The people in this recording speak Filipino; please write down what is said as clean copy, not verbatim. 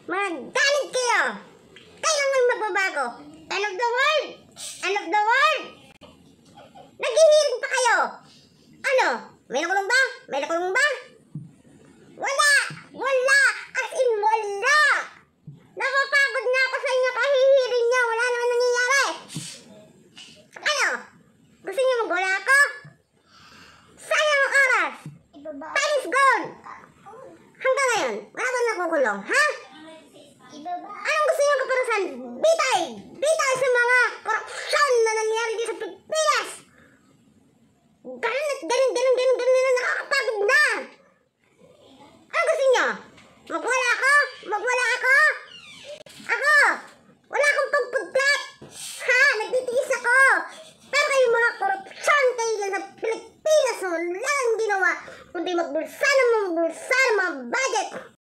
Magalit kayo! Kailan may magbabago? End of the world! End of the world! Naghihiring pa kayo! Ano? May nakulong ba? May nakulong ba? Wala! Wala! As in wala! Napapagod na ako sa inyo kahihiring niyo. Wala naman nangyayari. Ano? Gusto niyo magwala ako? Sayang ang oras! Time is gone! Hanggang ngayon, wala ba nakukulong, ha? Anong gusto niyo kaparusahan? Bitay! Bitay sa mga korupsyon na nangyari dito sa Pilipinas! Ganun na nakakapagod na! Anong gusto niyo? Magwala ako? Magwala ako? Ako! Wala akong pagpudlat! Ha? Nagtitiis ako! Pero kayo mga korupsyon kayo lang sa Pilipinas, wala lang ginawa kundi magbulsa ng mga budget!